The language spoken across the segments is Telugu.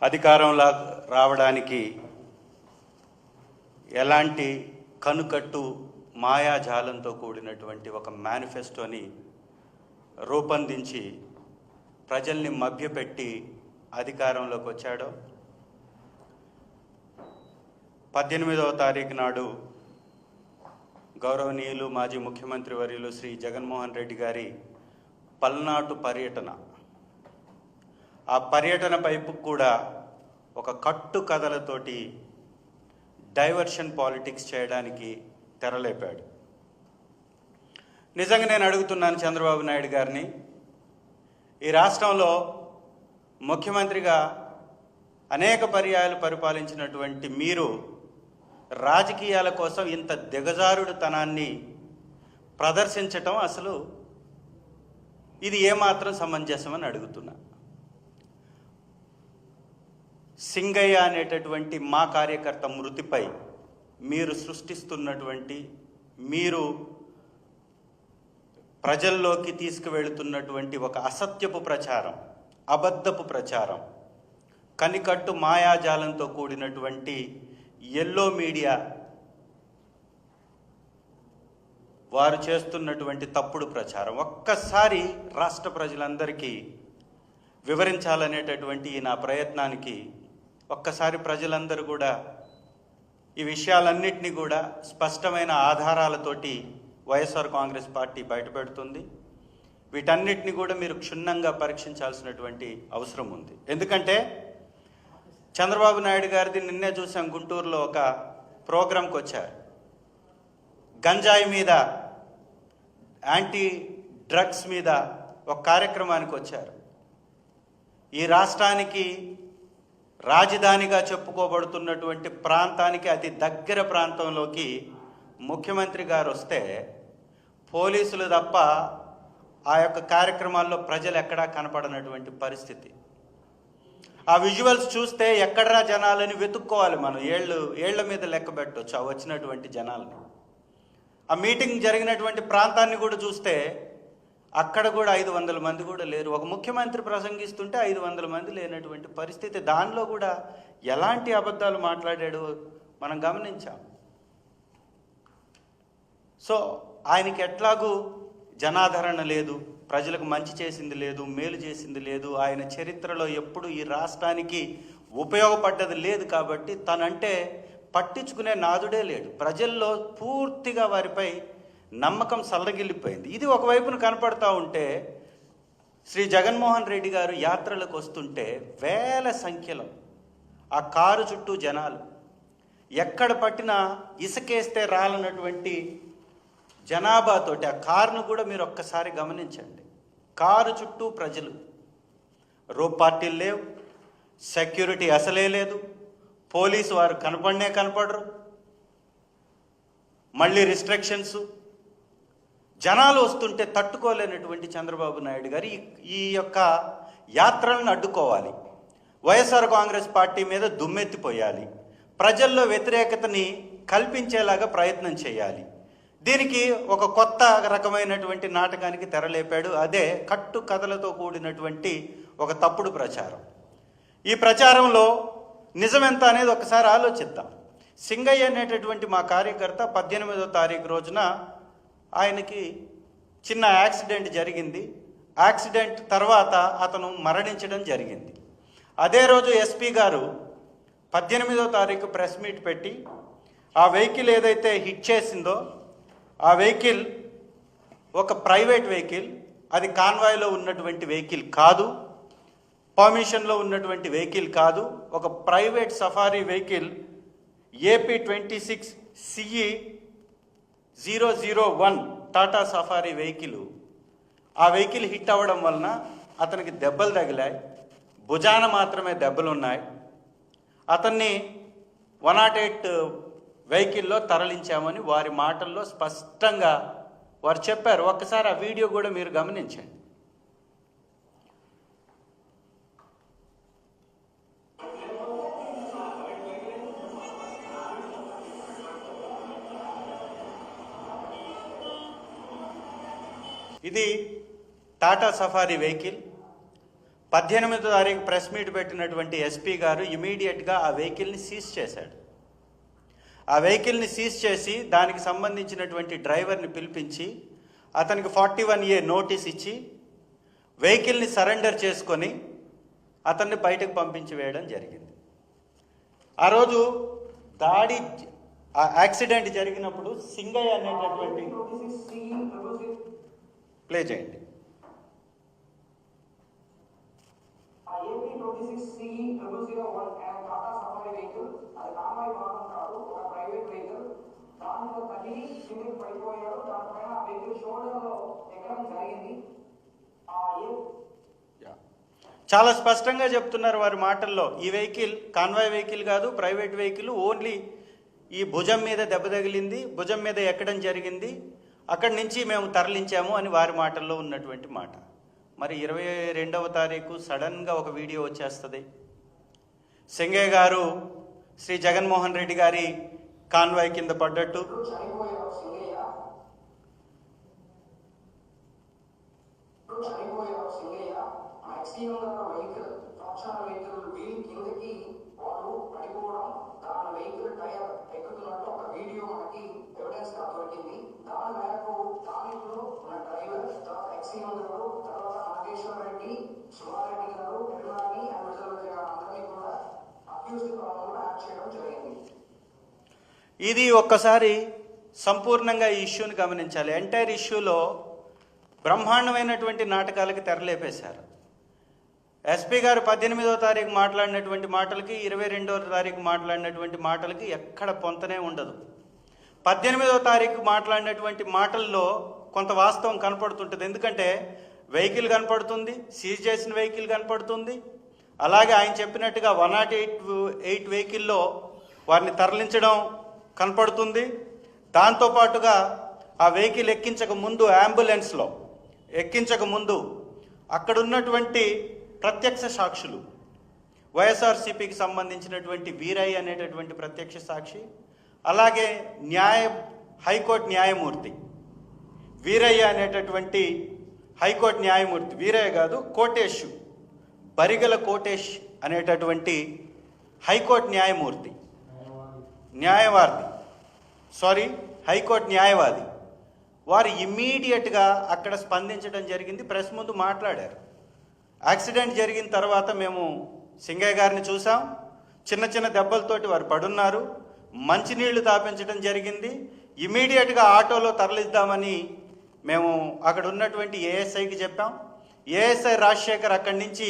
అధికారంలో రావడానికి ఎలాంటి కనుకట్టు మాయాజాలంతో కూడినటువంటి ఒక మేనిఫెస్టోని రూపొందించి ప్రజల్ని మభ్యపెట్టి అధికారంలోకి వచ్చాడో 18వ తారీఖు నాడు గౌరవనీయులు మాజీ ముఖ్యమంత్రి వర్యులు శ్రీ జగన్మోహన్ రెడ్డి గారి పల్నాడు పర్యటన, ఆ పర్యటన పైపు కూడా ఒక కట్టు కథలతోటి డైవర్షన్ పాలిటిక్స్ చేయడానికి తెరలేపాడు. నిజంగా నేను అడుగుతున్నాను చంద్రబాబు నాయుడు గారిని, ఈ రాష్ట్రంలో ముఖ్యమంత్రిగా అనేక పర్యాయాలు పరిపాలించినటువంటి మీరు రాజకీయాల కోసం ఇంత దిగజారుడుతనాన్ని ప్రదర్శించటం అసలు ఇది ఏమాత్రం సమంజసమని అడుగుతున్నా. సింగయ్య అనేటటువంటి మా కార్యకర్త మృతిపై మీరు సృష్టిస్తున్నటువంటి, మీరు ప్రజల్లోకి తీసుకువెళుతున్నటువంటి ఒక అసత్యపు ప్రచారం, అబద్ధపు ప్రచారం, కనికట్టు మాయాజాలంతో కూడినటువంటి ఎల్లో మీడియా వారు చేస్తున్నటువంటి తప్పుడు ప్రచారం ఒక్కసారి రాష్ట్ర ప్రజలందరికీ వివరించాలనేటటువంటి నా ప్రయత్నానికి ఒక్కసారి ప్రజలందరూ కూడా ఈ విషయాలన్నింటినీ కూడా స్పష్టమైన ఆధారాలతోటి వైఎస్ఆర్ కాంగ్రెస్ పార్టీ బయటపెడుతుంది. వీటన్నిటిని కూడా మీరు క్షుణ్ణంగా పరీక్షించాల్సినటువంటి అవసరం ఉంది. ఎందుకంటే చంద్రబాబు నాయుడు గారిది నిన్నే చూసాం, గుంటూరులో ఒక ప్రోగ్రాంకి వచ్చారు. గంజాయి మీద, యాంటీ డ్రగ్స్ మీద ఒక కార్యక్రమానికి వచ్చారు. ఈ రాష్ట్రానికి రాజధానిగా చెప్పుకోబడుతున్నటువంటి ప్రాంతానికి అతి దగ్గర ప్రాంతంలోకి ముఖ్యమంత్రి గారు వస్తే పోలీసులు తప్ప ఆ యొక్క కార్యక్రమాల్లో ప్రజలు ఎక్కడా కనపడనటువంటి పరిస్థితి. ఆ విజువల్స్ చూస్తే ఎక్కడరా జనాలని వెతుక్కోవాలి మనం, ఏళ్ల మీద లెక్క పెట్టవచ్చు ఆ వచ్చినటువంటి జనాలని. ఆ మీటింగ్ జరిగినటువంటి ప్రాంతాన్ని కూడా చూస్తే అక్కడ కూడా 500 మంది కూడా లేరు. ఒక ముఖ్యమంత్రి ప్రసంగిస్తుంటే 500 మంది లేనటువంటి పరిస్థితి. దానిలో కూడా ఎలాంటి అబద్ధాలు మాట్లాడాడు మనం గమనించాం. సో ఆయనకి ఎట్లాగూ జనాదరణ లేదు, ప్రజలకు మంచి చేసింది లేదు, మేలు చేసింది లేదు, ఆయన చరిత్రలో ఎప్పుడు ఈ రాష్ట్రానికి ఉపయోగపడ్డది లేదు. కాబట్టి తనంటే పట్టించుకునే నాదుడే లేడు. ప్రజల్లో పూర్తిగా వారిపై నమ్మకం సల్లగిల్లిపోయింది. ఇది ఒకవైపున కనపడతా ఉంటే శ్రీ జగన్మోహన్ రెడ్డి గారు యాత్రలకు వస్తుంటే వేల సంఖ్యలో ఆ కారు చుట్టూ జనాలు, ఎక్కడ పట్టినా ఇసుకేస్తే రాలన్నటువంటి జనాభాతోటి ఆ కారును కూడా మీరు ఒక్కసారి గమనించండి. కారు చుట్టూ ప్రజలు, రోప్ పార్టీలు లేవు, సెక్యూరిటీ అసలే లేదు, పోలీసు వారు కనపడరు, మళ్ళీ రిస్ట్రిక్షన్స్, జనాలు వస్తుంటే తట్టుకోలేనటువంటి చంద్రబాబు నాయుడు గారు ఈ యొక్క యాత్రలను అడ్డుకోవాలి, వైఎస్ఆర్ కాంగ్రెస్ పార్టీ మీద దుమ్మెత్తిపోయాలి, ప్రజల్లో వ్యతిరేకతని కల్పించేలాగా ప్రయత్నం చేయాలి. దీనికి ఒక కొత్త రకమైనటువంటి నాటకానికి తెరలేపాడు. అదే కట్టు కథలతో కూడినటువంటి ఒక తప్పుడు ప్రచారం. ఈ ప్రచారంలో నిజమెంత అనేది ఒకసారి ఆలోచిద్దాం. సింగయ్య అనేటటువంటి మా కార్యకర్త 18వ తారీఖు రోజున ఆయనకి చిన్న యాక్సిడెంట్ జరిగింది. యాక్సిడెంట్ తర్వాత అతను మరణించడం జరిగింది. అదే రోజు ఎస్పీ గారు 18వ తారీఖు ప్రెస్ మీట్ పెట్టి ఆ వెహికల్ ఏదైతే హిట్ చేసిందో ఆ వెహికల్ ఒక ప్రైవేట్ వెహికల్, అది కాన్వాయ్లో ఉన్నటువంటి వెహికల్ కాదు, పర్మిషన్లో ఉన్నటువంటి వెహికల్ కాదు, ఒక private safari vehicle AP 26 CE 001 Tata safari vehicle. ఆ వెహికల్ హిట్ అవ్వడం వలన అతనికి దెబ్బలు తగిలాయి, భుజాన మాత్రమే దెబ్బలు ఉన్నాయి. అతన్ని 108 వెహికల్లో తరలించామని వారి మాటల్లో స్పష్టంగా వారు చెప్పారు. ఒక్కసారి ఆ వీడియో కూడా మీరు గమనించండి. ఇది టాటా సఫారీ వెహికల్, 18వ తారీఖు ప్రెస్ మీట్ పెట్టినటువంటి ఎస్పీ గారు ఇమీడియట్గా ఆ వెహికల్ని సీజ్ చేశాడు. ఆ వెహికల్ని సీజ్ చేసి దానికి సంబంధించినటువంటి డ్రైవర్ని పిలిపించి అతనికి 41A నోటీస్ ఇచ్చి వెహికల్ని సరెండర్ చేసుకొని అతన్ని బయటకు పంపించి వేయడం జరిగింది. ఆ రోజు దాడి యాక్సిడెంట్ జరిగినప్పుడు సింగయ్య అనేటటువంటి ప్లే చేయండి. చాలా స్పష్టంగా చెప్తున్నారు వారి మాటల్లో. ఈ వెహికల్ కాన్వాయ్ వెహికల్ కాదు, ప్రైవేట్ వెహికల్. ఓన్లీ ఈ భుజం మీద దెబ్బ తగిలింది, భుజం మీద ఎక్కడం జరిగింది, అక్కడి నుంచి మేము తరలించాము అని వారి మాటల్లో ఉన్నటువంటి మాట. మరి 22వ తారీఖు సడన్గా ఒక వీడియో వచ్చేస్తుంది. సింగయ్య గారు శ్రీ జగన్మోహన్ రెడ్డి గారి కాన్వాయ్ కింద పడ్డట్టు, ఇది ఒక్కసారి సంపూర్ణంగా ఈ ఇష్యూని గమనించాలి. ఎంటైర్ ఇష్యూలో బ్రహ్మాండమైనటువంటి నాటకాలకి తెరలేపేశారు. ఎస్పీ గారు 18వ తారీఖు మాట్లాడినటువంటి మాటలకి 22వ తారీఖు మాట్లాడినటువంటి మాటలకి ఎక్కడ పొంతనే ఉండదు. 18వ తారీఖు మాట్లాడినటువంటి మాటల్లో కొంత వాస్తవం కనపడుతుంటుంది. ఎందుకంటే వెహికల్ కనపడుతుంది, సీజ్ చేసిన వెహికల్ కనపడుతుంది. అలాగే ఆయన చెప్పినట్టుగా 108 వెహికల్లో వారిని తరలించడం కనపడుతుంది. దాంతోపాటుగా ఆ వెహికల్ ఎక్కించక ముందు, అంబులెన్స్లో ఎక్కించక ముందు అక్కడ ఉన్నటువంటి ప్రత్యక్ష సాక్షులు, వైఎస్ఆర్సీపీకి సంబంధించినటువంటి వీరయ్య అనేటటువంటి ప్రత్యక్ష సాక్షి, అలాగే హైకోర్టు న్యాయమూర్తి వీరయ్య అనేటటువంటి హైకోర్టు న్యాయమూర్తి, వీరయ్య కాదు కోటేష్, బరిగల కోటేష్ అనేటటువంటి హైకోర్టు న్యాయమూర్తి, హైకోర్టు న్యాయవాది, వారు ఇమ్మీడియట్గా అక్కడ స్పందించడం జరిగింది. ప్రెస్ ముందు మాట్లాడారు. యాక్సిడెంట్ జరిగిన తర్వాత మేము సింగయ్య గారిని చూసాం, చిన్న చిన్న దెబ్బలతోటి వారు పడున్నారు, మంచినీళ్లు తాపించడం జరిగింది. ఇమీడియట్గా ఆటోలో తరలిద్దామని మేము అక్కడ ఉన్నటువంటి ఏఎస్ఐకి చెప్పాం. ఏఎస్ఐ రాజశేఖర్ అక్కడి నుంచి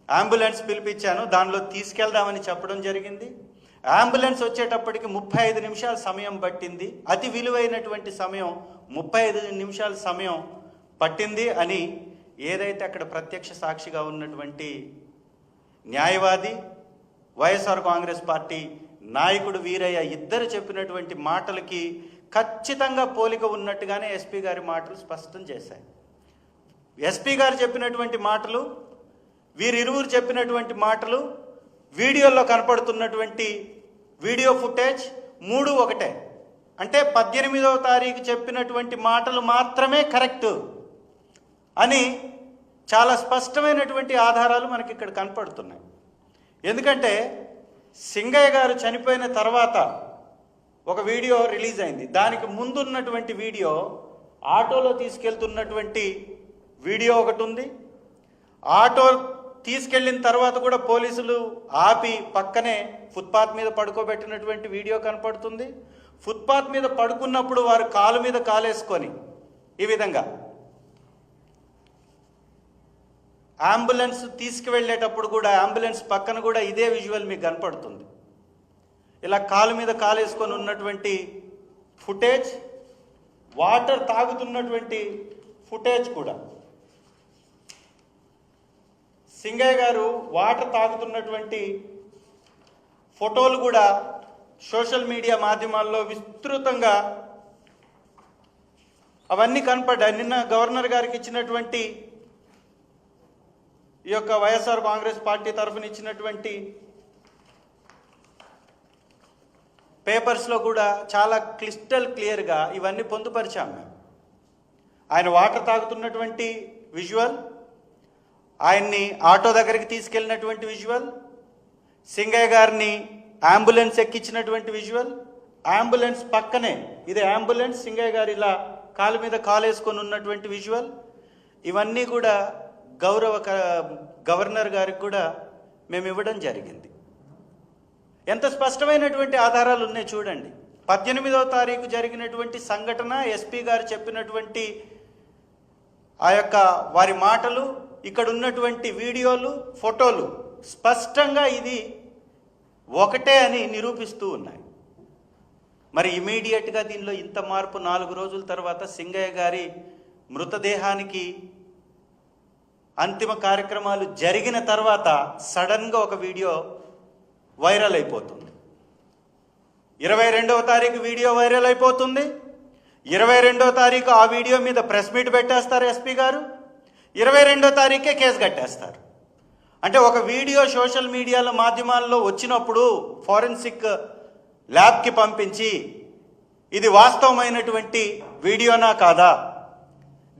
అంబులెన్స్ పిలిపించాను, దానిలో తీసుకెళ్దామని చెప్పడం జరిగింది. అంబులెన్స్ వచ్చేటప్పటికి 35 నిమిషాల సమయం పట్టింది. అతి విలువైనటువంటి సమయం 35 నిమిషాల సమయం పట్టింది అని ఏదైతే అక్కడ ప్రత్యక్ష సాక్షిగా ఉన్నటువంటి న్యాయవాది, వైఎస్ఆర్ కాంగ్రెస్ పార్టీ నాయకుడు వీరయ్య ఇద్దరు చెప్పినటువంటి మాటలకి ఖచ్చితంగా పోలిక ఉన్నట్టుగానే ఎస్పీ గారి మాటలు స్పష్టం చేశాయి. ఎస్పీ గారు చెప్పినటువంటి మాటలు, వీరిరువురు చెప్పినటువంటి మాటలు, వీడియోలో కనపడుతున్నటువంటి వీడియో ఫుటేజ్ 3 ఒకటే. అంటే 18వ తారీఖు చెప్పినటువంటి మాటలు మాత్రమే కరెక్ట్ అని చాలా స్పష్టమైనటువంటి ఆధారాలు మనకి ఇక్కడ కనపడుతున్నాయి. ఎందుకంటే సింగయ్య గారు చనిపోయిన తర్వాత ఒక వీడియో రిలీజ్ అయింది. దానికి ముందున్నటువంటి వీడియో, ఆటోలో తీసుకెళ్తున్నటువంటి వీడియో ఒకటి ఉంది. ఆటో తీసుకెళ్ళిన తర్వాత కూడా పోలీసులు ఆపి పక్కనే ఫుట్పాత్ మీద పడుకోబెట్టినటువంటి వీడియో కనపడుతుంది. ఫుట్పాత్ మీద పడుకున్నప్పుడు వారు కాలు మీద కాలేసుకొని ఈ విధంగా, అంబులెన్స్ తీసుకువెళ్ళేటప్పుడు కూడా అంబులెన్స్ పక్కన కూడా ఇదే విజువల్ మీకు కనపడుతుంది. ఇలా కాలు మీద కాలేసుకొని ఉన్నటువంటి ఫుటేజ్, వాటర్ తాగుతున్నటువంటి ఫుటేజ్ కూడా, సింగయ్య గారు వాటర్ తాగుతున్నటువంటి ఫోటోలు కూడా సోషల్ మీడియా మాధ్యమాల్లో విస్తృతంగా అవన్నీ కనపడ్డాయి. నిన్న గవర్నర్ గారికి ఇచ్చినటువంటి ఈ యొక్క వైఎస్ఆర్ కాంగ్రెస్ పార్టీ తరఫున ఇచ్చినటువంటి పేపర్స్లో కూడా చాలా క్లియర్గా ఇవన్నీ పొందుపరిచాము. ఆయన వాటర్ తాగుతున్నటువంటి విజువల్, ఆయన్ని ఆటో దగ్గరికి తీసుకెళ్ళినటువంటి విజువల్, సింగయ్య గారిని అంబులెన్స్ ఎక్కించినటువంటి విజువల్, అంబులెన్స్ పక్కనే ఇది అంబులెన్స్, సింగయ్య గారు ఇలా కాలు మీద కాలేసుకొని ఉన్నటువంటి విజువల్, ఇవన్నీ కూడా గవర్నర్ గారికి కూడా మేము ఇవ్వడం జరిగింది. ఎంత స్పష్టమైనటువంటి ఆధారాలు ఉన్నాయి చూడండి. 18వ తారీఖు జరిగినటువంటి సంఘటన, ఎస్పీ గారు చెప్పినటువంటి ఆ యొక్క వారి మాటలు, ఇక్కడ ఉన్నటువంటి వీడియోలు, ఫోటోలు స్పష్టంగా ఇది ఒకటే అని నిరూపిస్తూ ఉన్నాయి. మరి ఇమీడియట్గా దీనిలో ఇంత మార్పు 4 రోజుల తర్వాత సింగయ్య గారి మృతదేహానికి అంతిమ కార్యక్రమాలు జరిగిన తర్వాత సడన్గా ఒక వీడియో వైరల్ అయిపోతుంది. 22వ తారీఖు వీడియో వైరల్ అయిపోతుంది. 22వ తారీఖు ఆ వీడియో మీద ప్రెస్ మీట్ పెట్టేస్తారు ఎస్పీ గారు. 22వ తారీఖే కేసు కట్టేస్తారు. అంటే ఒక వీడియో సోషల్ మీడియాలో మాధ్యమాల్లో వచ్చినప్పుడు ఫోరెన్సిక్ ల్యాబ్కి పంపించి ఇది వాస్తవమైనటువంటి వీడియోనా కాదా,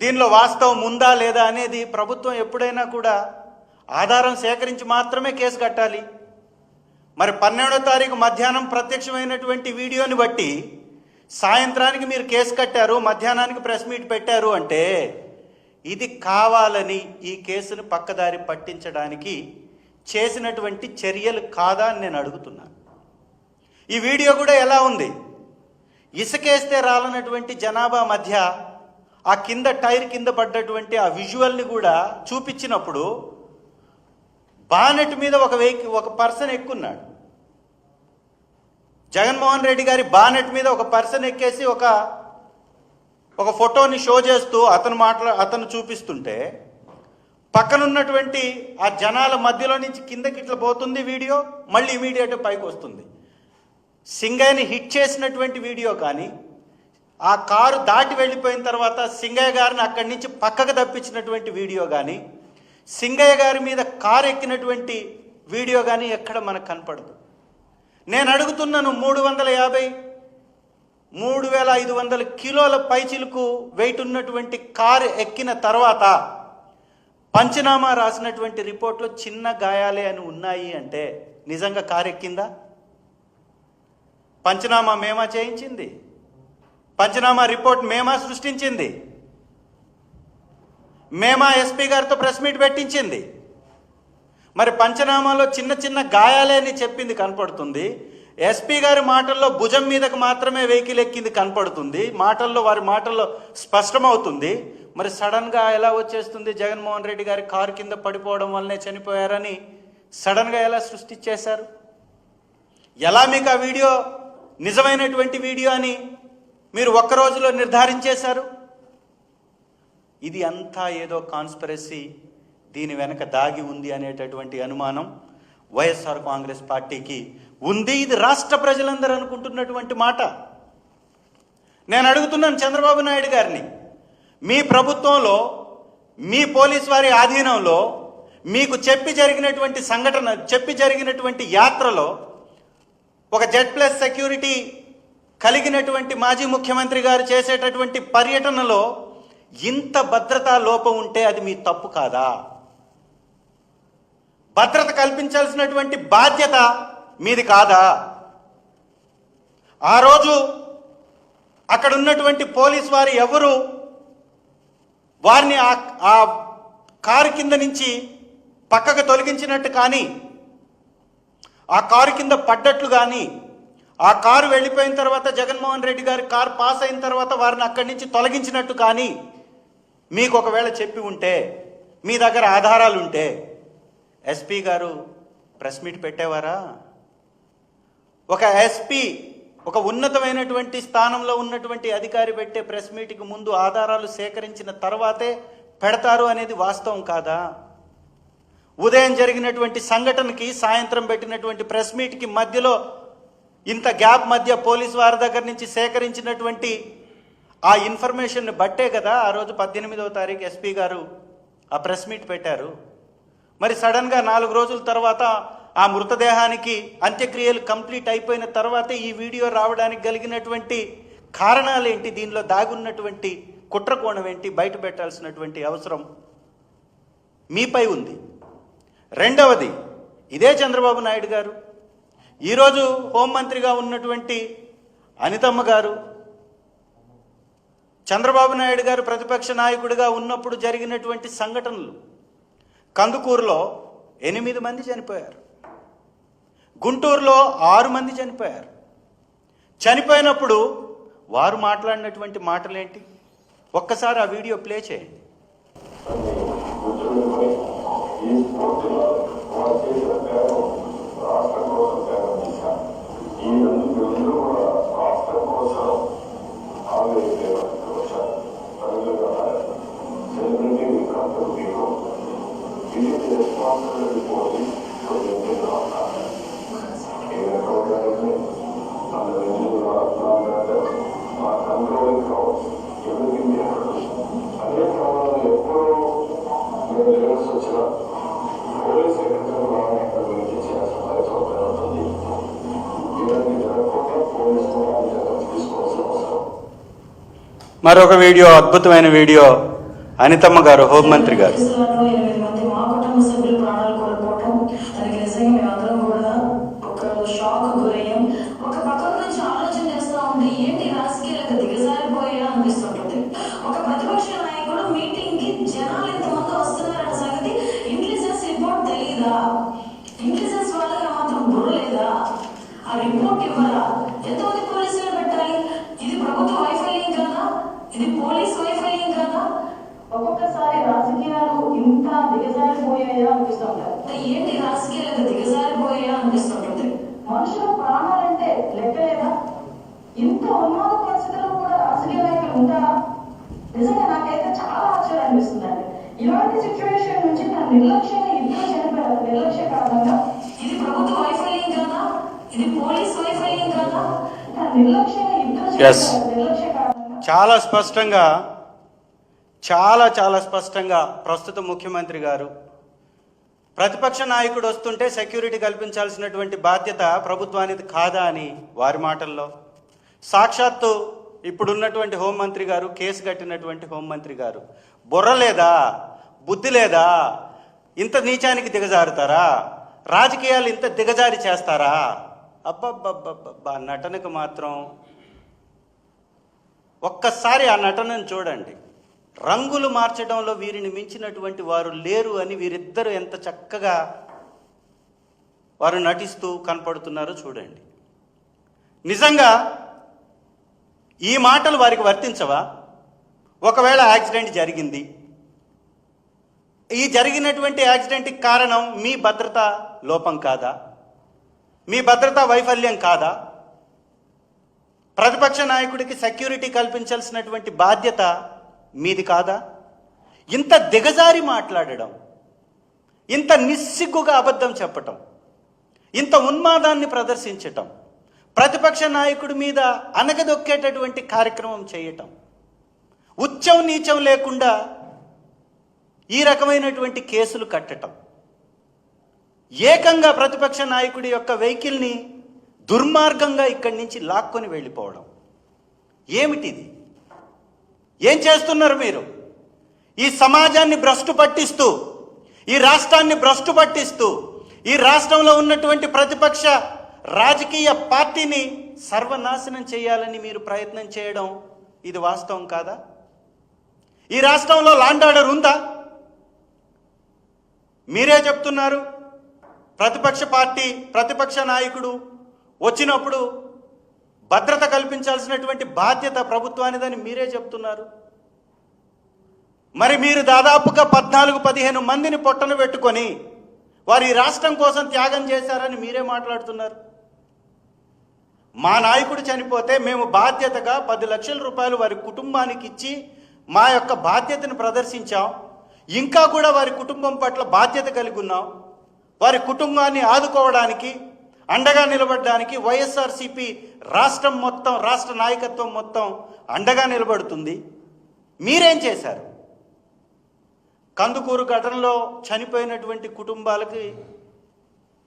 దీనిలో వాస్తవం ఉందా లేదా అనేది ప్రభుత్వం ఎప్పుడైనా కూడా ఆధారం సేకరించి మాత్రమే కేసు కట్టాలి. మరి 12వ తారీఖు మధ్యాహ్నం ప్రత్యక్షమైనటువంటి వీడియోని బట్టి సాయంత్రానికి మీరు కేసు కట్టారు, మధ్యాహ్నానికి ప్రెస్ మీట్ పెట్టారు అంటే ఇది కావాలని ఈ కేసును పక్కదారి పట్టించడానికి చేసినటువంటి చర్యలు కాదా అని నేను అడుగుతున్నాను. ఈ వీడియో కూడా ఎలా ఉంది, ఇసుకేస్తే రాలనటువంటి జనాభా మధ్య ఆ కింద టైర్ కింద పడ్డటువంటి ఆ విజువల్ని కూడా చూపించినప్పుడు బానెట్ మీద ఒక పర్సన్ ఎక్కున్నాడు. జగన్మోహన్ రెడ్డి గారి బానెట్ మీద ఒక పర్సన్ ఎక్కేసి ఒక ఫోటోని షో చేస్తూ అతను చూపిస్తుంటే పక్కనున్నటువంటి ఆ జనాల మధ్యలో నుంచి కిందకి ఇట్లా పోతుంది వీడియో, మళ్ళీ ఇమీడియట్ పైకి వస్తుంది. సింగయ్యని హిట్ చేసినటువంటి వీడియో కానీ, ఆ కారు దాటి వెళ్ళిపోయిన తర్వాత సింగయ్య గారిని అక్కడి నుంచి పక్కకు తప్పించినటువంటి వీడియో కానీ, సింగయ్య గారి మీద కారు ఎక్కినటువంటి వీడియో కానీ ఎక్కడ మనకు కనపడదు. నేను అడుగుతున్నాను, 3,500 కిలోల పైచిలకు వెయిట్ ఉన్నటువంటి కారు ఎక్కిన తర్వాత పంచనామా రాసినటువంటి రిపోర్ట్లో చిన్న గాయాలే అని ఉన్నాయి అంటే నిజంగా కారు ఎక్కిందా? పంచనామా మేమా చేయించింది, పంచనామా రిపోర్ట్ మేమా సృష్టించింది, మేమా ఎస్పీ గారితో ప్రెస్ మీట్ పెట్టించింది. మరి పంచనామాలో చిన్న చిన్న గాయాలే అని చెప్పింది కనపడుతుంది. ఎస్పీ గారి మాటల్లో భుజం మీదకు మాత్రమే వెహికల్ ఎక్కింది కనపడుతుంది, వారి మాటల్లో స్పష్టమవుతుంది. మరి సడన్గా ఎలా వచ్చేస్తుంది, జగన్మోహన్ రెడ్డి గారి కారు కింద పడిపోవడం వల్లనే చనిపోయారని సడన్గా ఎలా సృష్టించేశారు? ఎలా మీకు ఆ వీడియో నిజమైనటువంటి వీడియో అని మీరు ఒక్క రోజులో నిర్ధారించేశారు? ఇది అంతా ఏదో కాన్స్పిరసీ దీని వెనక దాగి ఉంది అనేటటువంటి అనుమానం వైఎస్ఆర్ కాంగ్రెస్ పార్టీకి ఉంది. ఇది రాష్ట్ర ప్రజలందరూ అనుకుంటున్నటువంటి మాట. నేను అడుగుతున్నాను చంద్రబాబు నాయుడు గారిని, మీ ప్రభుత్వంలో మీ పోలీస్ వారి ఆధీనంలో మీకు చెప్పి జరిగినటువంటి యాత్రలో ఒక Z+ సెక్యూరిటీ కలిగినటువంటి మాజీ ముఖ్యమంత్రి గారు చేసేటటువంటి పర్యటనలో ఇంత భద్రతా లోపం ఉంటే అది మీ తప్పు కాదా? భద్రత కల్పించాల్సినటువంటి బాధ్యత మీది కాదా? ఆ రోజు అక్కడ ఉన్నటువంటి పోలీస్ వారు ఎవరు వారిని ఆ కారు కింద నుంచి పక్కకు తొలగించినట్టు కానీ, ఆ కారు కింద పడ్డట్లు కానీ, ఆ కారు వెళ్ళిపోయిన తర్వాత జగన్మోహన్ రెడ్డి గారి కారు పాస్ అయిన తర్వాత వారిని అక్కడి నుంచి తొలగించినట్టు కానీ మీకు ఒకవేళ చెప్పి ఉంటే, మీ దగ్గర ఆధారాలు ఉంటే ఎస్పీ గారు ప్రెస్ మీట్ పెట్టేవారా? ఒక ఎస్పీ, ఒక ఉన్నతమైనటువంటి స్థానంలో ఉన్నటువంటి అధికారి పెట్టే ప్రెస్ మీట్కి ముందు ఆధారాలు సేకరించిన తర్వాతే పెడతారు అనేది వాస్తవం కాదా? ఉదయం జరిగినటువంటి సంఘటనకి సాయంత్రం పెట్టినటువంటి ప్రెస్ మీట్కి మధ్యలో ఇంత గ్యాప్ మధ్య పోలీసు వారి దగ్గర నుంచి సేకరించినటువంటి ఆ ఇన్ఫర్మేషన్ బట్టే కదా ఆ రోజు 18వ తారీఖు ఎస్పీ గారు ఆ ప్రెస్ మీట్ పెట్టారు. మరి సడన్గా 4 రోజుల తర్వాత ఆ మృతదేహానికి అంత్యక్రియలు కంప్లీట్ అయిపోయిన తర్వాతే ఈ వీడియో రావడానికి కలిగినటువంటి కారణాలు ఏంటి, దీనిలో దాగున్నటువంటి కుట్రకోణం ఏంటి, బయట పెట్టాల్సినటువంటి అవసరం మీపై ఉంది. రెండవది, ఇదే చంద్రబాబు నాయుడు గారు, ఈరోజు హోంమంత్రిగా ఉన్నటువంటి అనితమ్మ గారు, చంద్రబాబు నాయుడు గారు ప్రతిపక్ష నాయకుడిగా ఉన్నప్పుడు జరిగినటువంటి సంఘటనలు, కందుకూరులో 8 మంది చనిపోయారు, గుంటూరులో 6 మంది చనిపోయారు. చనిపోయినప్పుడు వారు మాట్లాడినటువంటి మాటలేంటి? ఒక్కసారి ఆ వీడియో ప్లే చేయండి. మరొక వీడియో, అద్భుతమైన వీడియో, అనితమ్మ గారు, హోంమంత్రి గారు. రిపోర్ట్ ఇవ్వాలా? ఎంతమంది పోలీసులు పెట్టాలి? ఇది ప్రభుత్వ వైఫల్యం కాదా? ఇది పోలీస్ వైఫల్యం కాదా? ఒక్కొక్కసారి రాజకీయాలు ఇంత దిగజారిపోయాయా అనిపిస్తుంటారు. ఏంటి రాజకీయాలకు దిగజారిపోయాయా అనిపిస్తుంటుంది. మనుషుల ప్రాణాలంటే లెక్కలేదా? ఇంత ఉన్మాద పరిస్థితుల్లో కూడా రాజకీయ నాయకులు ఉంటారా? నిజంగా నాకైతే చాలా ఆశ్చర్యం అనిపిస్తుందండి. ఇలాంటి సిచ్యువేషన్ నుంచి నా నిర్లక్ష్యంగా ఇంట్లో చనిపోయారు. నిర్లక్ష్య కారణంగా ఇది ప్రభుత్వ వైఫల్యం కాదా? ఇది పోలీస్ వైఫల్యం కాదా? నా నిర్లక్ష్యంగా ఇంట్లో నిర్లక్ష్య కారణంగా చాలా స్పష్టంగా, చాలా స్పష్టంగా ప్రస్తుత ముఖ్యమంత్రి గారు, ప్రతిపక్ష నాయకుడు వస్తుంటే సెక్యూరిటీ కల్పించాల్సినటువంటి బాధ్యత ప్రభుత్వానికి కాదా అని వారి మాటల్లో, సాక్షాత్తు ఇప్పుడున్నటువంటి హోంమంత్రి గారు, కేసు కట్టినటువంటి హోంమంత్రి గారు, బుర్ర లేదా, బుద్ధి లేదా, ఇంత నీచానికి దిగజారుతారా? రాజకీయాలు ఇంత దిగజారి చేస్తారా? అబ్బబ్బబ్బబ్బా, నటనకు మాత్రం ఒక్కసారి ఆ నటనను చూడండి. రంగులు మార్చడంలో వీరిని మించినటువంటి వారు లేరు అని వీరిద్దరూ ఎంత చక్కగా వారు నటిస్తూ కనపడుతున్నారో చూడండి. నిజంగా ఈ మాటలు వారికి వర్తించవా? ఒకవేళ యాక్సిడెంట్ జరిగింది, ఈ జరిగినటువంటి యాక్సిడెంట్కి కారణం మీ భద్రతా లోపం కాదా? మీ భద్రతా వైఫల్యం కాదా? ప్రతిపక్ష నాయకుడికి సెక్యూరిటీ కల్పించాల్సినటువంటి బాధ్యత మీది కాదా? ఇంత దిగజారి మాట్లాడడం, ఇంత నిస్సిగ్గుగా అబద్ధం చెప్పటం, ఇంత ఉన్మాదాన్ని ప్రదర్శించటం, ప్రతిపక్ష నాయకుడి మీద అనగదొక్కేటటువంటి కార్యక్రమం చేయటం, ఉచ్చం నీచం లేకుండా ఈ రకమైనటువంటి కేసులు కట్టటం, ఏకంగా ప్రతిపక్ష నాయకుడి యొక్క వెహికల్ని దుర్మార్గంగా ఇక్కడి నుంచి లాక్కొని వెళ్ళిపోవడం ఏమిటిది? ఏం చేస్తున్నారు మీరు? ఈ సమాజాన్ని భ్రష్టు పట్టిస్తూ, ఈ రాష్ట్రాన్ని భ్రష్టు పట్టిస్తూ, ఈ రాష్ట్రంలో ఉన్నటువంటి ప్రతిపక్ష రాజకీయ పార్టీని సర్వనాశనం చేయాలని మీరు ప్రయత్నం చేయడం ఇది వాస్తవం కాదా? ఈ రాష్ట్రంలో లాండ్ ఆర్డర్ ఉందా? మీరే చెప్తున్నారు. ప్రతిపక్ష పార్టీ, ప్రతిపక్ష నాయకుడు వచ్చినప్పుడు భద్రత కల్పించాల్సినటువంటి బాధ్యత ప్రభుత్వానిదని మీరే చెప్తున్నారు. మరి మీరు దాదాపుగా 14-15 మందిని పొట్టన పెట్టుకొని వారి రాష్ట్రం కోసం త్యాగం చేశారని మీరే మాట్లాడుతున్నారు. మా నాయకుడు చనిపోతే మేము బాధ్యతగా 10 లక్షల రూపాయలు వారి కుటుంబానికి ఇచ్చి మా యొక్క బాధ్యతను ప్రదర్శించాం. ఇంకా కూడా వారి కుటుంబం పట్ల బాధ్యత కలిగి ఉన్నాం. వారి కుటుంబాన్ని ఆదుకోవడానికి, అండగా నిలబడడానికి వైఎస్ఆర్సీపీ రాష్ట్రం మొత్తం, రాష్ట్ర నాయకత్వం మొత్తం అండగా నిలబడుతుంది. మీరేం చేశారు? కందుకూరు ఘటనలో చనిపోయినటువంటి కుటుంబాలకి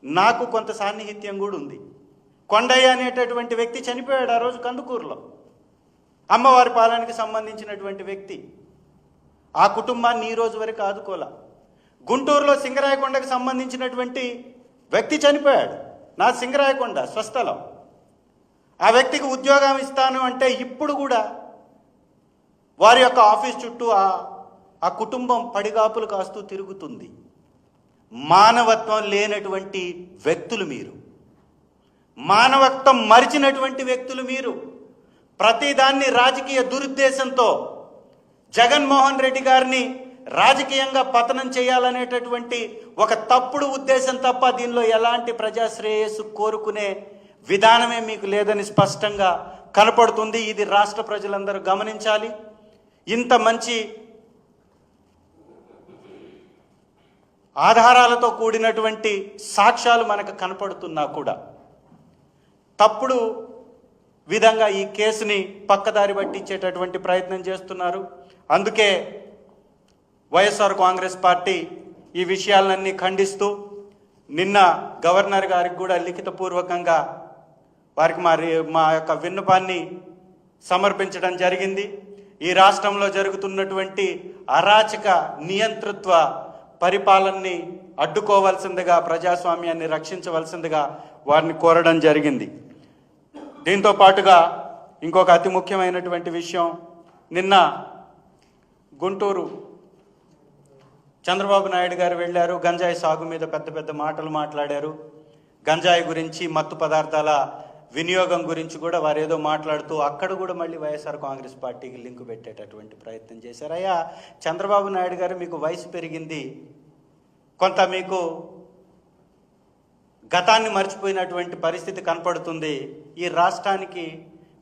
నాకు కొంత సాన్నిహిత్యం కూడా ఉంది. కొండయ్య అనేటటువంటి వ్యక్తి చనిపోయాడు ఆ రోజు కందుకూరులో, అమ్మవారి పాలనకి సంబంధించినటువంటి వ్యక్తి. ఆ కుటుంబాన్ని ఈ రోజు వరకు ఆదుకోలా. గుంటూరులో సింగరాయకొండకు సంబంధించినటువంటి వ్యక్తి చనిపోయాడు. నా సింగరాయకొండ స్వస్థలం. ఆ వ్యక్తికి ఉద్యోగం ఇస్తాను అంటే ఇప్పుడు కూడా వారి యొక్క ఆఫీస్ చుట్టూ ఆ కుటుంబం పడిగాపులు కాస్తూ తిరుగుతుంది. మానవత్వం లేనటువంటి వ్యక్తులు మీరు, మానవత్వం మరిచినటువంటి వ్యక్తులు మీరు. ప్రతిదాన్ని రాజకీయ దురుద్దేశంతో జగన్మోహన్ రెడ్డి గారిని రాజకీయంగా పతనం చేయాలనేటటువంటి ఒక తప్పుడు ఉద్దేశం తప్ప దీనిలో ఎలాంటి ప్రజాశ్రేయస్సు కోరుకునే విధానమే మీకు లేదని స్పష్టంగా కనపడుతుంది. ఇది రాష్ట్ర ప్రజలందరూ గమనించాలి. ఇంత మంచి ఆధారాలతో కూడినటువంటి సాక్ష్యాలు మనకు కనపడుతున్నా కూడా తప్పుడు విధంగా ఈ కేసుని పక్కదారి పట్టించేటటువంటి ప్రయత్నం చేస్తున్నారు. అందుకే వైఎస్ఆర్ కాంగ్రెస్ పార్టీ ఈ విషయాలన్నీ ఖండిస్తూ నిన్న గవర్నర్ గారికి కూడా లిఖితపూర్వకంగా వారికి మా యొక్క విన్నపాన్ని సమర్పించడం జరిగింది. ఈ రాష్ట్రంలో జరుగుతున్నటువంటి అరాచక నియంతృత్వ పరిపాలనని అడ్డుకోవాల్సిందిగా, ప్రజాస్వామ్యాన్ని రక్షించవలసిందిగా వారిని కోరడం జరిగింది. దీంతో పాటుగా ఇంకొక అతి ముఖ్యమైనటువంటి విషయం, నిన్న గుంటూరు చంద్రబాబు నాయుడు గారు వెళ్ళారు. గంజాయి సాగు మీద పెద్ద పెద్ద మాటలు మాట్లాడారు. గంజాయి గురించి, మత్తు పదార్థాల వినియోగం గురించి కూడా వారు ఏదో మాట్లాడుతూ అక్కడ కూడా మళ్ళీ వైఎస్ఆర్ కాంగ్రెస్ పార్టీకి లింకు పెట్టేటటువంటి ప్రయత్నం చేశారు. అయ్యా చంద్రబాబు నాయుడు గారు, మీకు వయసు పెరిగింది, కొంత మీకు గతాన్ని మర్చిపోయినటువంటి పరిస్థితి కనపడుతుంది. ఈ రాష్ట్రానికి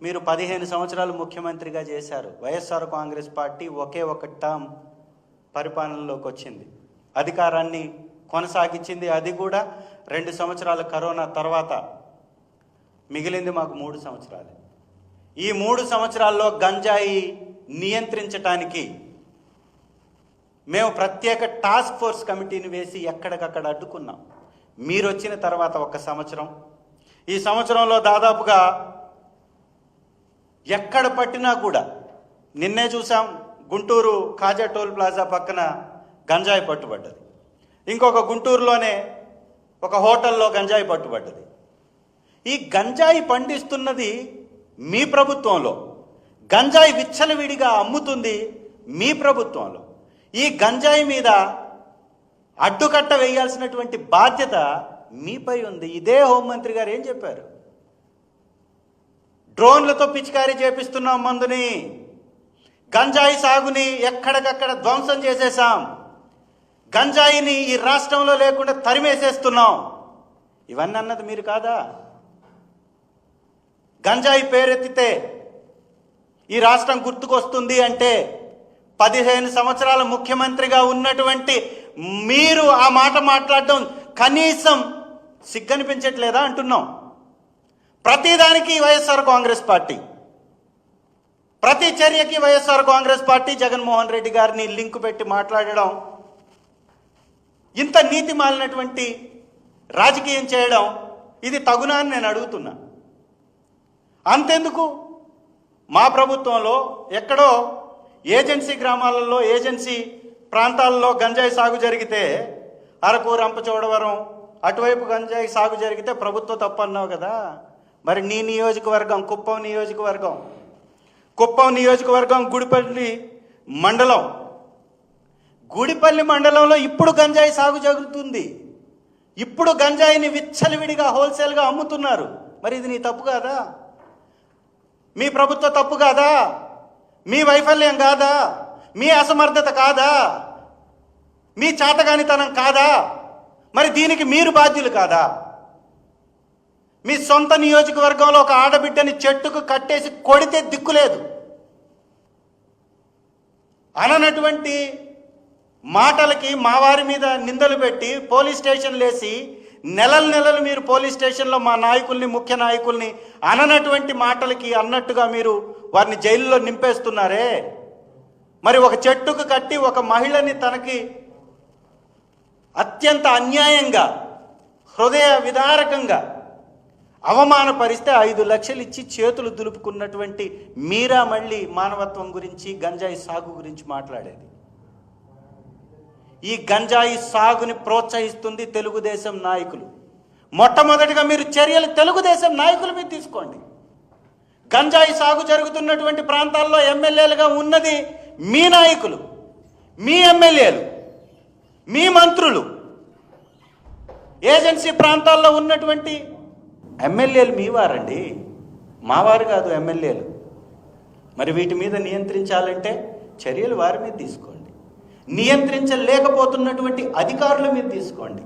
మీరు 15 సంవత్సరాలు ముఖ్యమంత్రిగా చేశారు. వైఎస్ఆర్ కాంగ్రెస్ పార్టీ ఒకే ఒక టర్మ్ పరిపాలనలోకి వచ్చింది, అధికారాన్ని కొనసాగించింది. అది కూడా 2 సంవత్సరాల కరోనా తర్వాత. మిగిలింది మాకు 3 సంవత్సరాలు. ఈ 3 సంవత్సరాల్లో గంజాయి నియంత్రించడానికి మేము ప్రత్యేక టాస్క్ ఫోర్స్ కమిటీని వేసి ఎక్కడికక్కడ అడ్డుకున్నాం. మీరు వచ్చిన తర్వాత 1 సంవత్సరం, ఈ సంవత్సరంలో దాదాపుగా ఎక్కడ పట్టినా కూడా, నిన్నే చూసాం గుంటూరు కాజా టోల్ ప్లాజా పక్కన గంజాయి పట్టుబడ్డది. ఇంకొక గుంటూరులోనే ఒక హోటల్లో గంజాయి పట్టుబడ్డది. ఈ గంజాయి పండిస్తున్నది మీ ప్రభుత్వంలో, గంజాయి విచ్చలవిడిగా అమ్ముతుంది మీ ప్రభుత్వంలో. ఈ గంజాయి మీద అడ్డుకట్ట వేయాల్సినటువంటి బాధ్యత మీపై ఉంది. ఇదే హోంమంత్రి గారు ఏం చెప్పారు? డ్రోన్లతో పిచికారీ చేపిస్తున్నాం మందుని, గంజాయి సాగుని ఎక్కడికక్కడ ధ్వంసం చేసేసాం, గంజాయిని ఈ రాష్ట్రంలో లేకుండా తరిమేసేస్తున్నాం. ఇవన్నీ అన్నది మీరు కాదా? గంజాయి పేరెత్తితే ఈ రాష్ట్రం గుర్తుకొస్తుంది అంటే 15 సంవత్సరాల ముఖ్యమంత్రిగా ఉన్నటువంటి మీరు ఆ మాట మాట్లాడడం కనీసం సిగ్గనిపించట్లేదా అంటున్నాం. ప్రతిదానికి వైఎస్ఆర్ కాంగ్రెస్ పార్టీ, ప్రతి చర్యకి వైఎస్ఆర్ కాంగ్రెస్ పార్టీ జగన్మోహన్ రెడ్డి గారిని లింకు పెట్టి మాట్లాడడం, ఇంత నీతి మాలినటువంటి రాజకీయం చేయడం, ఇది తగునా అని నేను అడుగుతున్నా. అంతెందుకు, మా ప్రభుత్వంలో ఎక్కడో ఏజెన్సీ గ్రామాలలో, ఏజెన్సీ ప్రాంతాల్లో గంజాయి సాగు జరిగితే, అరకు, రంపచోడవరం అటువైపు గంజాయి సాగు జరిగితే ప్రభుత్వం తప్పన్నావు కదా. మరి నీ నియోజకవర్గం కుప్పం నియోజకవర్గం గుడిపల్లి మండలంలో ఇప్పుడు గంజాయి సాగు జరుగుతుంది. ఇప్పుడు గంజాయిని విచ్చలవిడిగా హోల్సేల్గా అమ్ముతున్నారు. మరి ఇది నీ తప్పు కాదా? మీ ప్రభుత్వ తప్పు కాదా? మీ వైఫల్యం కాదా? మీ అసమర్థత కాదా? మీ చేతగానితనం కాదా? మరి దీనికి మీరు బాధ్యులు కాదా? మీ సొంత నియోజకవర్గంలో ఒక ఆడబిడ్డని చెట్టుకు కట్టేసి కొడితే దిక్కులేదు అననటువంటి మాటలకి మా వారి మీద నిందలు పెట్టి పోలీస్ స్టేషన్లు వేసి నెలలు మీరు పోలీస్ స్టేషన్లో మా నాయకుల్ని, ముఖ్య నాయకుల్ని అననటువంటి మాటలకి అన్నట్టుగా మీరు వారిని జైల్లో నింపేస్తున్నారే. మరి ఒక చెట్టుకు కట్టి ఒక మహిళని తనకి అత్యంత అన్యాయంగా, హృదయ విదారకంగా అవమానపరిస్తే 5 లక్షలు ఇచ్చి చేతులు దులుపుకున్నటువంటి మీరా మళ్ళీ మానవత్వం గురించి, గంజాయి సాగు గురించి మాట్లాడేది. ఈ గంజాయి సాగుని ప్రోత్సహిస్తుంది తెలుగుదేశం నాయకులు. మొట్టమొదటిగా మీరు చర్యలు తెలుగుదేశం నాయకుల మీద తీసుకోండి. గంజాయి సాగు జరుగుతున్నటువంటి ప్రాంతాల్లో ఎమ్మెల్యేలుగా ఉన్నది మీ నాయకులు, మీ ఎమ్మెల్యేలు, మీ మంత్రులు. ఏజెన్సీ ప్రాంతాల్లో ఉన్నటువంటి ఎమ్మెల్యేలు మీ వారండి, మావారు కాదు ఎమ్మెల్యేలు. మరి వీటి మీద నియంత్రించాలంటే చర్యలు వారి మీద తీసుకోండి. నియంత్రించలేకపోతున్నటువంటి అధికారుల మీద తీసుకోండి.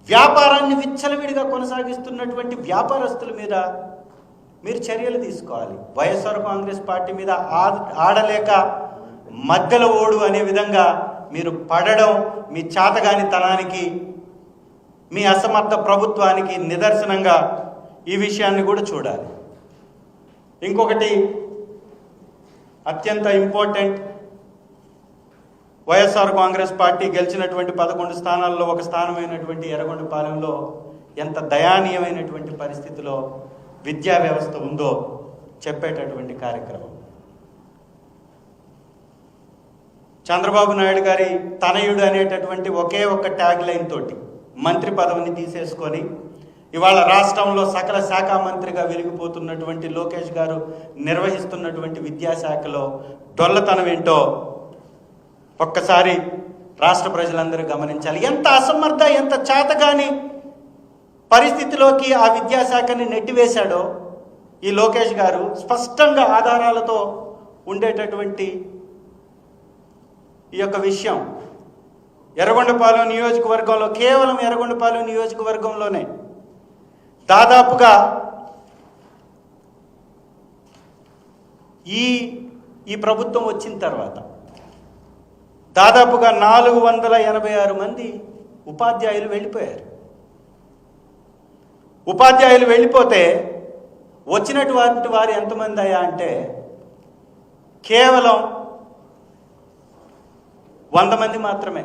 వ్యాపారాన్ని విచ్చలవిడిగా కొనసాగిస్తున్నటువంటి వ్యాపారస్తుల మీద మీరు చర్యలు తీసుకోవాలి. వైఎస్ఆర్ కాంగ్రెస్ పార్టీ మీద ఆడలేక మధ్యలో ఓడు అనే విధంగా మీరు పడడం మీ చాతగానితనానికి, మీ అసమర్థ ప్రభుత్వానికి నిదర్శనంగా ఈ విషయాన్ని కూడా చూడాలి. ఇంకొకటి అత్యంత ఇంపార్టెంట్, వైఎస్ఆర్ కాంగ్రెస్ పార్టీ గెలిచినటువంటి 11 స్థానాల్లో ఒక స్థానమైనటువంటి ఎర్రగొండపాలెంలో ఎంత దయానీయమైనటువంటి పరిస్థితిలో విద్యా వ్యవస్థ ఉందో చెప్పేటటువంటి కార్యక్రమం. చంద్రబాబు నాయుడు గారి తనయుడు అనేటటువంటి ఒకే ఒక్క ట్యాగ్ లైన్ తోటి మంత్రి పదవిని తీసేసుకొని ఇవాళ రాష్ట్రంలో సకల శాఖ మంత్రిగా వెలిగిపోతున్నటువంటి లోకేష్ గారు నిర్వహిస్తున్నటువంటి విద్యాశాఖలో డొల్లతనం ఏంటో ఒక్కసారి రాష్ట్ర ప్రజలందరూ గమనించాలి. ఎంత అసమర్థ, ఎంత చేతగాని పరిస్థితిలోకి ఆ విద్యాశాఖని నెట్టివేశాడో ఈ లోకేష్ గారు స్పష్టంగా ఆధారాలతో ఉండేటటువంటి ఈ యొక్క విషయం. ఎర్రగొండపాలెం నియోజకవర్గంలో, కేవలం ఎర్రగొండపాలెం నియోజకవర్గంలోనే దాదాపుగా ఈ ప్రభుత్వం వచ్చిన తర్వాత దాదాపుగా 486 మంది ఉపాధ్యాయులు వెళ్ళిపోయారు. ఉపాధ్యాయులు వెళ్ళిపోతే వచ్చినటువంటి వారు ఎంతమంది అయ్యా అంటే కేవలం 100 మంది మాత్రమే.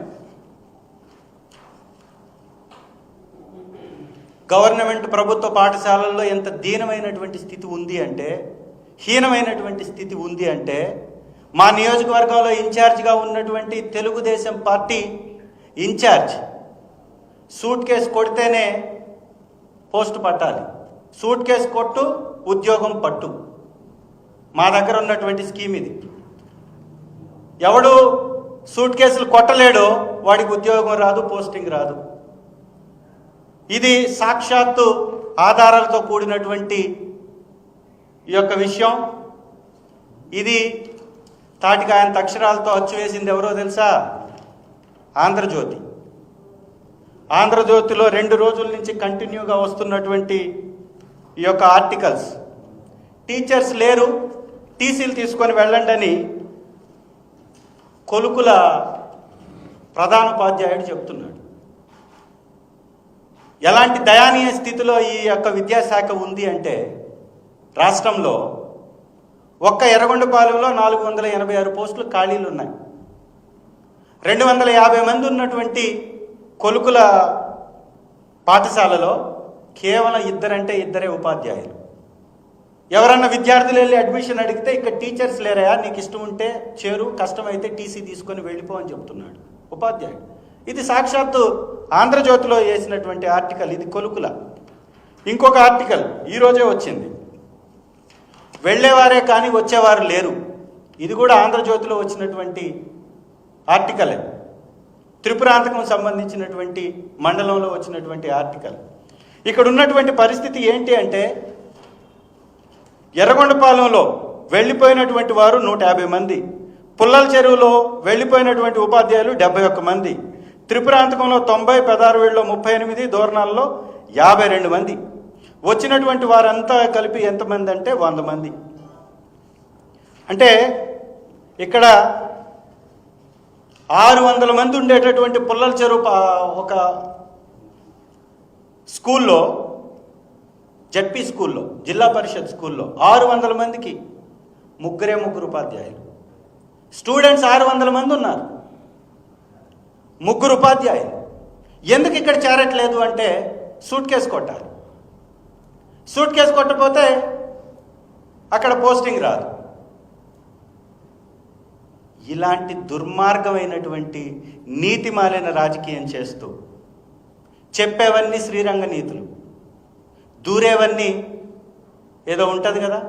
గవర్నమెంట్ ప్రభుత్వ పాఠశాలల్లో ఎంత దీనమైనటువంటి స్థితి ఉంది అంటే, హీనమైనటువంటి స్థితి ఉంది అంటే, మా నియోజకవర్గంలో ఇన్ఛార్జిగా ఉన్నటువంటి Telugu Desam party incharge suitcase కొడితేనే పోస్ట్ పట్టాలి, సూట్ కేసు కొట్టు ఉద్యోగం పట్టు. మా దగ్గర ఉన్నటువంటి స్కీమ్ ఇది. ఎవడు సూట్ కేసులు కొట్టలేడో వాడికి ఉద్యోగం రాదు, పోస్టింగ్ రాదు. ఇది సాక్షాత్తు ఆధారాలతో కూడినటువంటి ఈ యొక్క విషయం. ఇది తాటికాయంత అక్షరాలతో అచ్చు వేసింది ఎవరో తెలుసా? ఆంధ్రజ్యోతి. ఆంధ్రజ్యోతిలో 2 రోజుల నుంచి కంటిన్యూగా వస్తున్నటువంటి ఈ యొక్క ఆర్టికల్స్. టీచర్స్ లేరు, టీసీలు తీసుకొని వెళ్ళండి అని కొలుకుల ప్రధానోపాధ్యాయుడు చెప్తున్నాడు. ఎలాంటి దయానీయ స్థితిలో ఈ యొక్క విద్యాశాఖ ఉంది అంటే, రాష్ట్రంలో ఒక్క ఎర్రగొండపాలెంలో 486 పోస్టులు ఖాళీలు ఉన్నాయి. 250 మంది ఉన్నటువంటి కొలుకుల పాఠశాలలో కేవలం 2 ఉపాధ్యాయులు. ఎవరన్నా విద్యార్థులు వెళ్ళి అడ్మిషన్ అడిగితే ఇక్కడ టీచర్స్ లేరయా, నీకు ఇష్టం ఉంటే చేరు, కష్టమైతే టీసీ తీసుకొని వెళ్ళిపో అని చెప్తున్నాడు ఉపాధ్యాయుడు. ఇది సాక్షాత్తు ఆంధ్రజ్యోతిలో వేసినటువంటి ఆర్టికల్. ఇది కొలుకుల. ఇంకొక ఆర్టికల్ ఈరోజే వచ్చింది. వెళ్ళేవారే కానీ వచ్చేవారు లేరు. ఇది కూడా ఆంధ్రజ్యోతిలో వచ్చినటువంటి ఆర్టికలే. త్రిపురాంతకం సంబంధించినటువంటి మండలంలో వచ్చినటువంటి ఆర్టికల్. ఇక్కడ ఉన్నటువంటి పరిస్థితి ఏంటి అంటే, ఎర్రగొండపాలెంలో వెళ్ళిపోయినటువంటి వారు 150 మంది, పుల్లల చెరువులో వెళ్ళిపోయినటువంటి ఉపాధ్యాయులు 71 మంది, త్రిపురాంతకంలో 90, పెదారవీడులో 38, దోర్నాల్లో 52 మంది. వచ్చినటువంటి వారంతా కలిపి ఎంతమంది అంటే 100 మంది. అంటే ఇక్కడ 600 మంది ఉండేటటువంటి పుల్లల చెరువు ఒక స్కూల్లో, జడ్పీ స్కూల్లో, జిల్లా పరిషత్ స్కూల్లో 600 మందికి 3 ఉపాధ్యాయులు. స్టూడెంట్స్ 600 మంది ఉన్నారు, 3 ఉపాధ్యాయులు. ఎందుకు ఇక్కడ చేరట్లేదు అంటే సూట్ కేసు కొట్టాలి. సూట్ కేసు కొట్టకపోతే అక్కడ పోస్టింగ్ రాదు. ఇలాంటి దుర్మార్గమైనటువంటి నీతిమాలిన రాజకీయం చేస్తూ చెప్పేవన్నీ శ్రీరంగ నీతులు, దూరేవన్నీ ఏదో ఉంటుంది కదా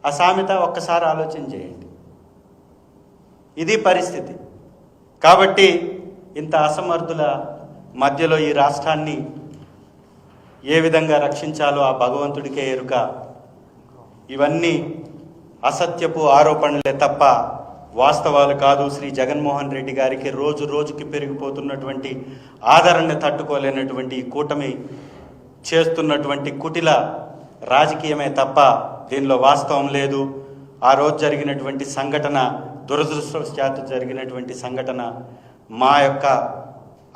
ఆ సామెత, ఒక్కసారి ఆలోచన చేయండి. ఇది పరిస్థితి. కాబట్టి ఇంత అసమర్థుల మధ్యలో ఈ రాష్ట్రాన్ని ఏ విధంగా రక్షించాలో ఆ భగవంతుడికే ఎరుక. ఇవన్నీ అసత్యపు ఆరోపణలే తప్ప వాస్తవాలు కాదు. శ్రీ జగన్మోహన్ రెడ్డి గారికి రోజు రోజుకి పెరిగిపోతున్నటువంటి ఆదరణ తట్టుకోలేనటువంటి ఈ కూటమి చేస్తున్నటువంటి కుటిల రాజకీయమే తప్ప దీనిలో వాస్తవం లేదు. ఆ రోజు జరిగినటువంటి సంఘటన, దురదృష్టవశాత్తు జరిగినటువంటి సంఘటన, మా యొక్క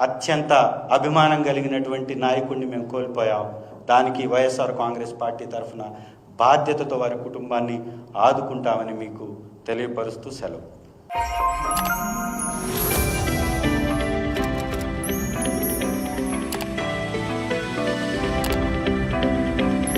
అత్యంత అభిమానం కలిగినటువంటి నాయకుడిని మేము కోల్పోయాం. దానికి వైఎస్ఆర్ కాంగ్రెస్ పార్టీ తరఫున బాధ్యతతో వారి కుటుంబాన్ని ఆదుకుంటామని మీకు తెలియపరుస్తూ సెలవు.